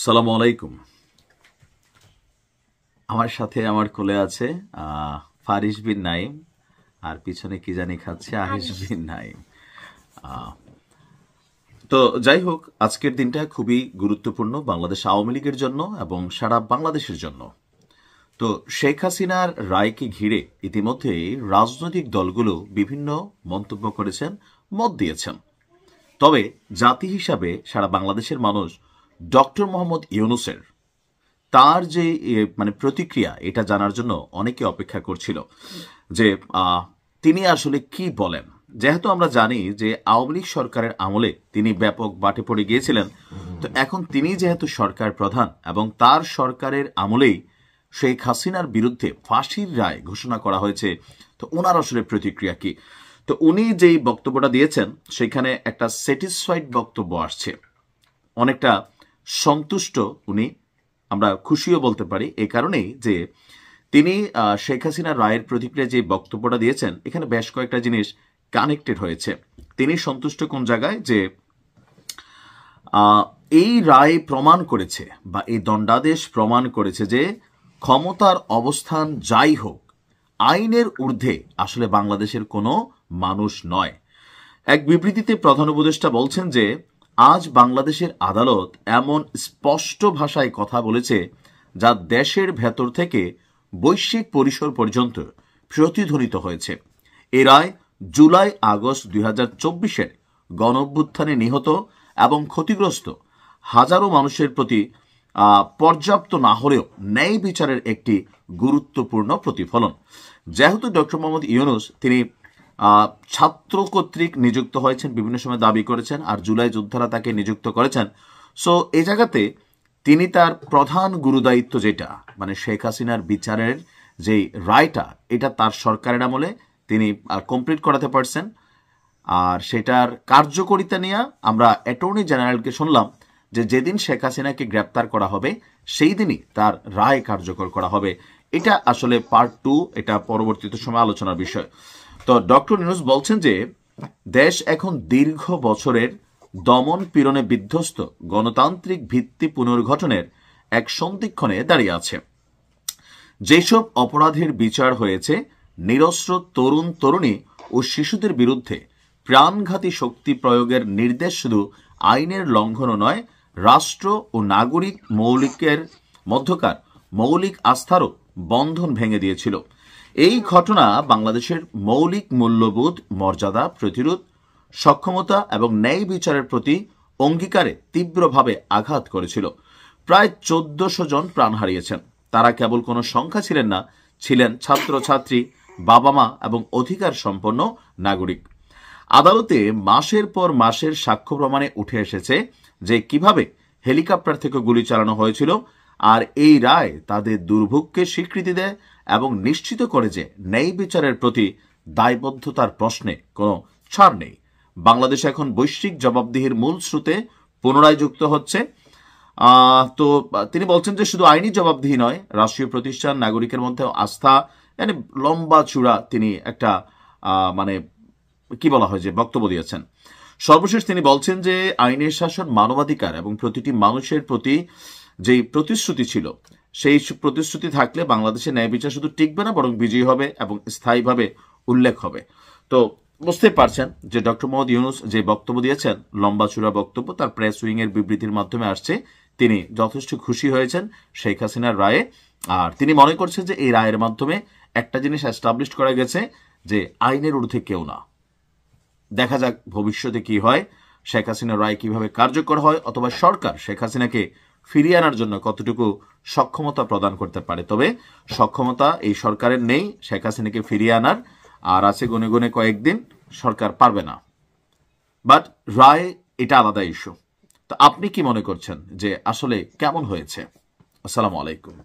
সালামু আলাইকুম। আমার সাথে আমার কোলে আছে ফারিস বিন নাইম, আর পিছনে কি জানি খাচ্ছে আহিস বিন নাইম। তো যাই হোক, আজকের দিনটা খুবই গুরুত্বপূর্ণ বাংলাদেশ আওয়ামী লীগের জন্য এবং সারা বাংলাদেশের জন্য। তো শেখ হাসিনার রায়কে ঘিরে ইতিমধ্যেই রাজনৈতিক দলগুলো বিভিন্ন মন্তব্য করেছেন, মত দিয়েছেন। তবে জাতি হিসাবে সারা বাংলাদেশের মানুষ ডক্টর মোহাম্মদ ইউনূসের তার যে প্রতিক্রিয়া, এটা জানার জন্য অনেকে অপেক্ষা করছিল যে তিনি আসলে কি বলেন। যেহেতু আমরা জানি যে আওয়ামী লীগ সরকারের আমলে তিনি ব্যাপক বাটে পড়ে গিয়েছিলেন, তো এখন তিনি যেহেতু সরকার প্রধান এবং তার সরকারের আমলেই শেখ হাসিনার বিরুদ্ধে ফাঁসির রায় ঘোষণা করা হয়েছে, তো ওনার আসলে প্রতিক্রিয়া কি। তো উনি যেই বক্তব্যটা দিয়েছেন সেখানে একটা স্যাটিসফাইড বক্তব্য আসছে, অনেকটা সন্তুষ্ট উনি, আমরা খুশিও বলতে পারি। এই কারণেই যে তিনি শেখ হাসিনার রায়ের প্রতিক্রিয়া যে বক্তব্যটা দিয়েছেন, এখানে বেশ কয়েকটা জিনিস কানেক্টেড হয়েছে। তিনি সন্তুষ্ট কোন জায়গায়, যে এই রায় প্রমাণ করেছে বা এই দণ্ডাদেশ প্রমাণ করেছে যে ক্ষমতার অবস্থান যাই হোক, আইনের ঊর্ধ্বে আসলে বাংলাদেশের কোনো মানুষ নয়। এক বিবৃতিতে প্রধান উপদেষ্টা বলছেন যে আজ বাংলাদেশের আদালত এমন স্পষ্ট ভাষায় কথা বলেছে যা দেশের ভেতর থেকে বৈশ্বিক পরিসর পর্যন্ত প্রতিধ্বনিত হয়েছে। এ রায় জুলাই আগস্ট 2024-এর গণঅভ্যুত্থানে নিহত এবং ক্ষতিগ্রস্ত হাজারো মানুষের প্রতি পর্যাপ্ত না হলেও ন্যায় বিচারের একটি গুরুত্বপূর্ণ প্রতিফলন। যেহেতু ডক্টর মোহাম্মদ ইউনূস তিনি ছাত্র কর্তৃক নিযুক্ত হয়েছেন, বিভিন্ন সময় দাবি করেছেন, আর জুলাই যোদ্ধারা তাকে নিযুক্ত করেছেন। সো এই জায়গাতে তিনি তার প্রধান গুরুদায়িত্ব, যেটা শেখ হাসিনার বিচারের যে রায়টা, এটা তার সরকারের আমলে তিনি কমপ্লিট করাতে পারছেন। আর সেটার কার্যকরিতা নিয়ে আমরা অ্যাটর্নি জেনারেলকে শুনলাম যে যেদিন শেখ হাসিনাকে গ্রেপ্তার করা হবে সেই দিনই তার রায় কার্যকর করা হবে। এটা আসলে পার্ট 2, এটা পরবর্তীতে সময় আলোচনার বিষয়। তো ডক্টর ইউনূস বলছেন যে দেশ এখন দীর্ঘ বছরের দমন পীড়নে বিধ্বস্ত গণতান্ত্রিক ভিত্তি পুনর্গঠনের এক সন্ধিক্ষণে দাঁড়িয়ে আছে। যেসব অপরাধের বিচার হয়েছে, নিরস্ত্র তরুণ তরুণী ও শিশুদের বিরুদ্ধে প্রাণঘাতী শক্তি প্রয়োগের নির্দেশ শুধু আইনের লঙ্ঘনও নয়, রাষ্ট্র ও নাগরিক মৌলিকের মধ্যকার মৌলিক আস্থারও বন্ধন ভেঙে দিয়েছিল। এই ঘটনা বাংলাদেশের মৌলিক মূল্যবোধ, মর্যাদা, প্রতিরোধ, সক্ষমতা এবং ন্যায় বিচারের প্রতি অঙ্গীকারে তীব্রভাবে আঘাত করেছিল। প্রায় 1400 জন প্রাণ হারিয়েছেন। তারা কেবল কোনো সংখ্যা ছিলেন না, ছিলেন ছাত্রছাত্রী, বাবা মা এবং অধিকার সম্পন্ন নাগরিক। আদালতে মাসের পর মাসের সাক্ষ্য প্রমাণে উঠে এসেছে যে কিভাবে হেলিকপ্টার থেকে গুলি চালানো হয়েছিল, আর এই রায় তাদের দুর্ভোগকে স্বীকৃতি দেয় এবং নিশ্চিত করে যে ন্যায় বিচারের প্রতি দায়বদ্ধতার প্রশ্নে কোনো ছাড় নেই। বাংলাদেশ এখন বৈশ্বিক জবাবদিহির মূল স্রোতে পুনরায় যুক্ত হচ্ছে। তো তিনি বলছেন যে শুধু আইনি জবাবদিহি নয়, রাষ্ট্রীয় প্রতিষ্ঠান, নাগরিকের মধ্যে আস্থা, লম্বা চূড়া তিনি একটা কি বলা হয় যে বক্তব্য দিয়েছেন। সর্বশেষ তিনি বলছেন যে আইনের শাসন, মানবাধিকার এবং প্রতিটি মানুষের প্রতি যেই প্রতিশ্রুতি ছিল, সেই প্রতিশ্রুতি থাকলে বাংলাদেশের ন্যায় বিচার শুধু টিকবে না, বরং বিজয়ী হবে এবং স্থায়ীভাবে উল্লেখ হবে। তো বুঝতে পারছেন যে ডক্টর মোহাম্মদ ইউনূস যে বক্তব্য দিয়েছেন, লম্বা চূড়া বক্তব্য, তার প্রেস উইং এর বিবৃতির মাধ্যমে আসছে। তিনি যথেষ্ট খুশি হয়েছেন শেখ হাসিনার রায়ে, আর তিনি মনে করছেন যে এই রায়ের মাধ্যমে একটা জিনিস এস্টাবলিশ করা গেছে যে আইনের ঊর্ধ্বে কেউ না। দেখা যাক ভবিষ্যতে কি হয়, শেখ হাসিনার রায় কিভাবে কার্যকর হয়, অথবা সরকার শেখ হাসিনাকে ফিরিয়ে আনার জন্য কতটুকু সক্ষমতা প্রদান করতে পারে। তবে সক্ষমতা এই সরকারের নেই শেখ হাসিনাকে ফিরিয়ে আনার, আর আছে গুনে গুনে কয়েকদিন, সরকার পারবে না। বাট রায় এটা আলাদা ইস্যু। তো আপনি কি মনে করছেন যে আসলে কেমন হয়েছে? আসসালামু আলাইকুম।